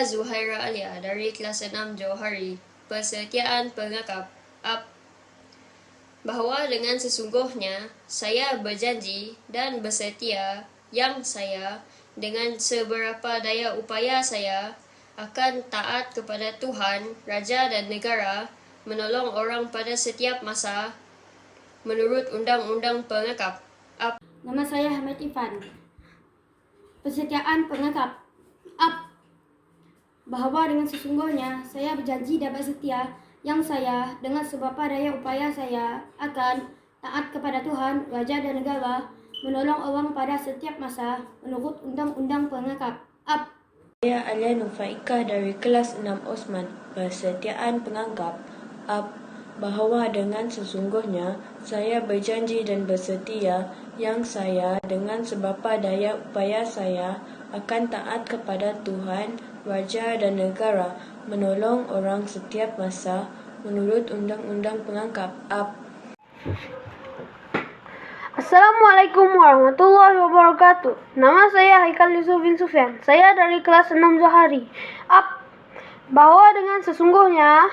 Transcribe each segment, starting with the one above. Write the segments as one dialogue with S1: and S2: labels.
S1: Saya Zuhaira Alia dari kelas 6 Johari, Persetiaan Pengakap Up, bahawa dengan sesungguhnya saya berjanji dan bersetia yang saya dengan seberapa daya upaya saya akan taat kepada Tuhan, Raja dan Negara, menolong orang pada setiap masa menurut Undang-Undang Pengakap Up.
S2: Nama saya Hamid Ifan. Persetiaan Pengakap Up, bahawa dengan sesungguhnya saya berjanji dan bersetia yang saya dengan seberapa daya upaya saya akan taat kepada Tuhan, Raja dan Negara, menolong orang pada setiap masa menurut Undang-Undang Pengakap Up.
S3: Saya Alia Nufaika dari kelas 6 Osman, Persetiaan Pengangkap Up, bahawa dengan sesungguhnya saya berjanji dan bersetia yang saya dengan seberapa daya upaya saya akan taat kepada Tuhan, Raja dan Negara, menolong orang setiap masa menurut Undang-Undang Pengangkap Up.
S4: Assalamualaikum warahmatullahi wabarakatuh. Nama saya Haikal Yusuf bin Sufyan. Saya dari kelas 6 Johari. Up, bahwa dengan sesungguhnya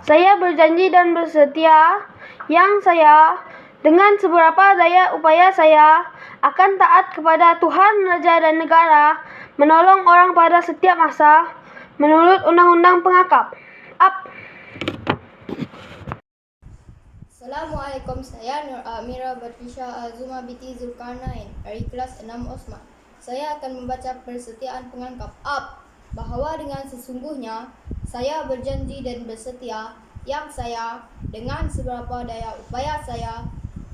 S4: saya berjanji dan bersetia yang saya dengan seberapa daya upaya saya akan taat kepada Tuhan, Raja dan Negara, menolong orang pada setiap masa menurut Undang-Undang Pengakap Up.
S5: Assalamualaikum, saya Nur Amira Batrisha Azuma binti Zulkarnain dari kelas 6 Osman. Saya akan membaca Persetiaan Pengangkap Up, bahawa dengan sesungguhnya saya berjanji dan bersetia yang saya dengan seberapa daya upaya saya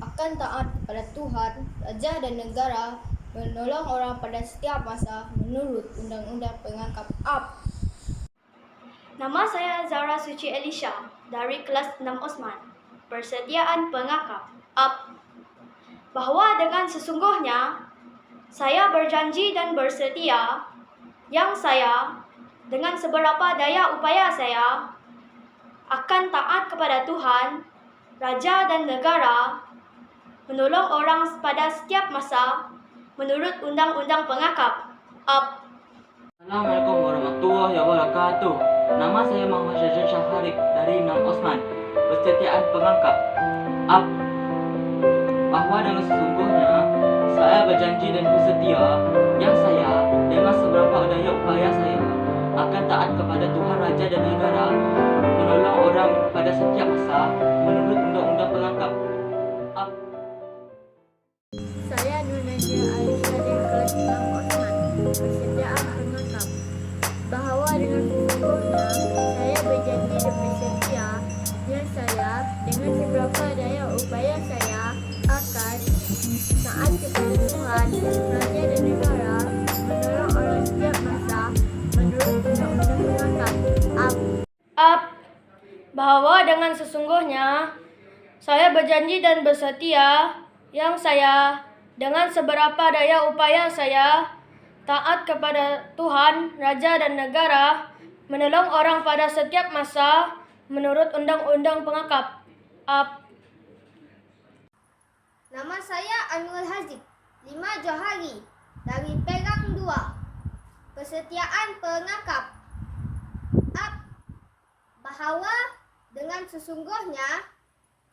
S5: akan taat kepada Tuhan, Raja dan Negara, menolong orang pada setiap masa menurut Undang-Undang Pengangkap Up.
S6: Nama saya Zara Suci Elisha dari kelas 6 Osman, Persetiaan Pengakap Up, bahawa dengan sesungguhnya saya berjanji dan bersetia yang saya dengan seberapa daya upaya saya akan taat kepada Tuhan, Raja dan Negara, menolong orang pada setiap masa menurut Undang-Undang Pengakap Up.
S7: Assalamualaikum warahmatullahi wabarakatuh. Nama saya Muhammad Syazal Syaharik dari 6 Osman, Persetiaan Pengangkap Up, bahawa dengan sesungguhnya saya berjanji dan bersetia yang saya dengan seberapa daya upaya saya akan taat kepada Tuhan, Raja dan Negara, menolong orang pada setiap masa menurut Undang-Undang Pengangkap Up.
S8: Saya Nur Najia Aisyah dari kelas 6 Osman, Persetiaan Pengangkap, bahawa dengan sesungguhnya saya berjanji dan bersetia yang saya dengan seberapa daya upaya saya akan taat kepada Tuhan, Raja dan Negara, menolong orang setiap masa menurut Undang-Undang Pengangkap
S4: Up, bahawa dengan sesungguhnya saya berjanji dan bersetia yang saya dengan seberapa daya upaya saya taat kepada Tuhan, Raja dan Negara, menolong orang pada setiap masa menurut Undang-Undang Pengakap Up.
S5: Nama saya Anwar Haziq, 5 Johari dari Perak 2, Persetiaan Pengakap Up, bahawa dengan sesungguhnya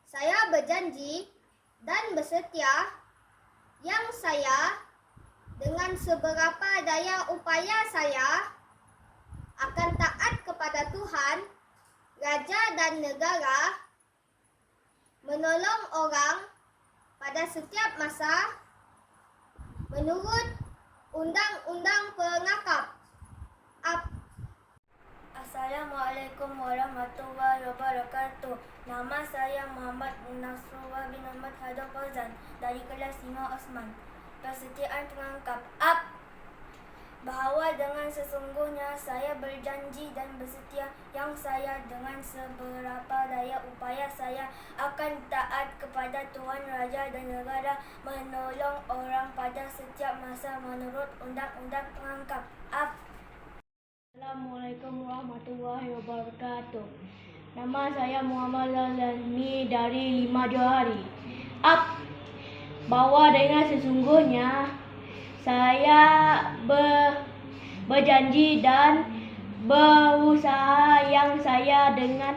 S5: saya berjanji dan bersetia yang saya dengan seberapa daya upaya saya akan taat kepada Tuhan, Raja dan Negara, menolong orang pada setiap masa menurut Undang-Undang Pengakap Up.
S8: Assalamualaikum warahmatullahi wabarakatuh. Nama saya Muhammad Nasrullah bin Ahmad Hadar Fauzan dari kelas 5 Osman, Persetiaan Pengangkap Up, bahawa dengan sesungguhnya saya berjanji dan bersetia yang saya dengan seberapa daya upaya saya akan taat kepada Tuhan, Raja dan Negara, menolong orang pada setiap masa menurut Undang-Undang Pengangkap Up.
S4: Assalamualaikum warahmatullahi wabarakatuh. Nama saya Muhammad Zalmi dari 5 Johari. Up, bahwa dengan sesungguhnya saya berjanji dan
S3: berusaha yang saya dengan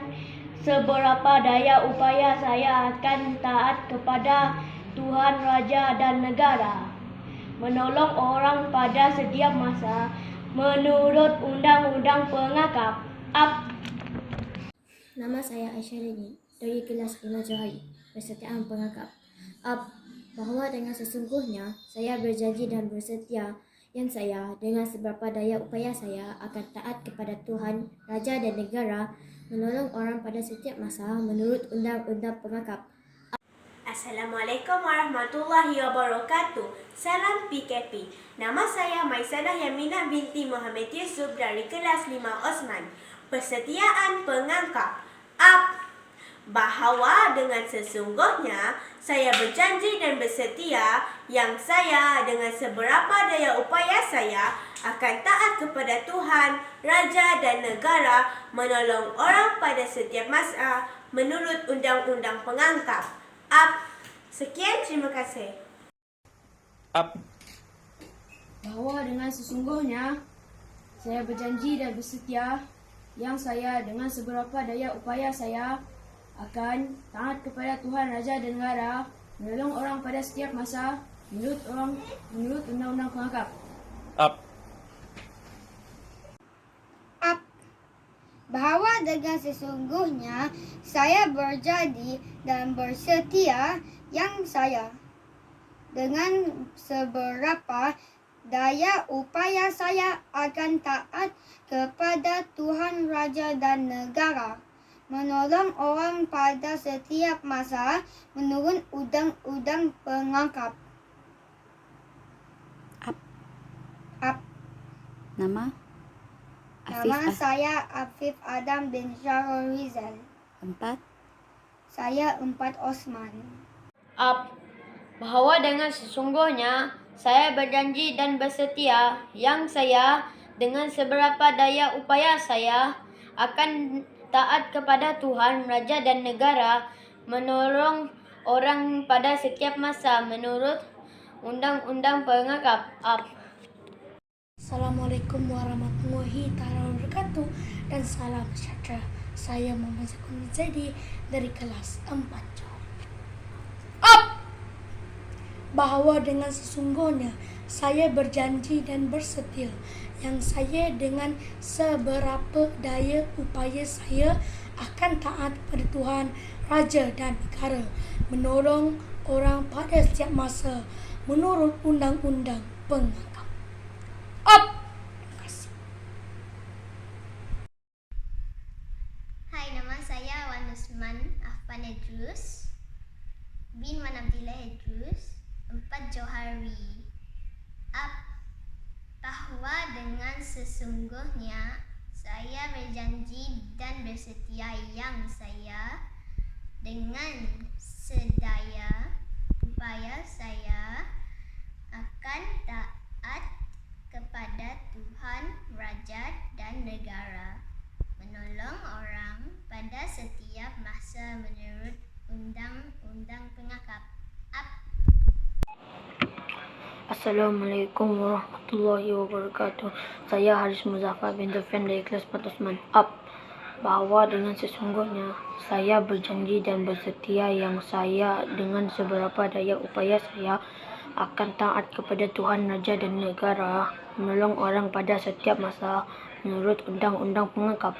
S3: seberapa daya upaya saya akan taat kepada Tuhan, Raja dan Negara, menolong orang pada setiap masa menurut Undang-Undang Pengangkap.
S2: Nama saya Aisyah Rini dari kelas 5 Johari, Persetiaan Pengangkap. Bahawa dengan sesungguhnya saya berjanji dan bersetia yang saya dengan seberapa daya upaya saya akan taat kepada Tuhan, Raja dan Negara, menolong orang pada setiap masa menurut Undang-Undang Pengangkap.
S9: Assalamualaikum warahmatullahi wabarakatuh. Salam PKP. Nama saya Maisanah Yaminah binti Muhammad Yusuf dari kelas 5 Osman. Persetiaan Pengangkap. Bahawa dengan sesungguhnya saya berjanji dan bersetia yang saya dengan seberapa daya upaya saya akan taat kepada Tuhan, Raja dan Negara, menolong orang pada setiap masa menurut Undang-Undang Pengangkap. Sekian, terima kasih.
S2: Bahawa dengan sesungguhnya saya berjanji dan bersetia yang saya dengan seberapa daya upaya saya akan taat kepada Tuhan, Raja dan Negara, menolong orang pada setiap masa menurut Undang-Undang Pengangkap.
S5: Bahawa dengan sesungguhnya saya berjanji dan bersetia yang saya dengan seberapa daya upaya saya akan taat kepada Tuhan, Raja dan Negara, menolong orang pada setiap masa menurut Undang-Undang Pengangkap.
S10: Nama?
S5: Nama saya Afif Adam bin Syahrul Rizal.
S10: 4.
S5: Saya 4 Osman.
S1: Bahawa dengan sesungguhnya saya berjanji dan bersetia yang saya dengan seberapa daya upaya saya akan taat kepada Tuhan, Raja dan Negara, menolong orang pada setiap masa menurut Undang-Undang Pengangkap.
S4: Assalamualaikum warahmatullahi wabarakatuh dan salam sejahtera. Saya Muhammad Zakun Zaidi dari kelas 4 Johari. Bahawa dengan sesungguhnya saya berjanji dan bersetia yang saya dengan seberapa daya upaya saya akan taat kepada Tuhan, Raja dan Negara, menolong orang pada setiap masa menurut Undang-Undang Pengangkap. Terima kasih.
S8: Hai, nama saya Wan Usman Afan Idrus bin Wan Abdillah Idrus, 4 Johari. Bahawa dengan sesungguhnya saya berjanji dan bersetia yang saya dengan sedaya upaya saya akan taat kepada Tuhan, Raja dan Negara, menolong orang pada setiap masa menurut Undang-Undang Pengangkap.
S10: Assalamualaikum warahmatullahi wabarakatuh. Saya Haris Muzaffar bin Dufian dari kelas 4 Osman. Bahawa dengan sesungguhnya saya berjanji dan bersetia yang saya dengan seberapa daya upaya saya akan taat kepada Tuhan, Raja dan Negara, menolong orang pada setiap masa menurut Undang-Undang Pengangkap.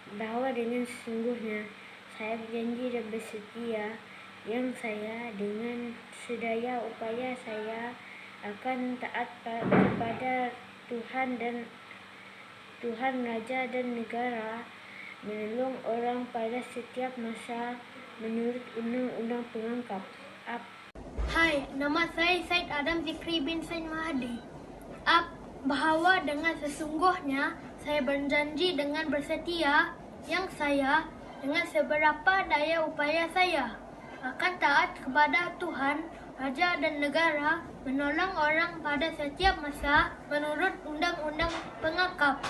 S3: Bahawa dengan sesungguhnya saya berjanji dan bersetia yang saya dengan sedaya upaya saya akan taat kepada Tuhan, Raja dan Negara, menolong orang pada setiap masa menurut Undang-Undang Pengangkap.
S4: Hai, nama saya Said Adam Zikri bin Said Mahdi. Bahawa dengan sesungguhnya saya berjanji dengan bersetia yang saya dengan seberapa daya upaya saya akan taat kepada Tuhan, Raja dan Negara, menolong orang pada setiap masa menurut Undang-Undang Pengangkap.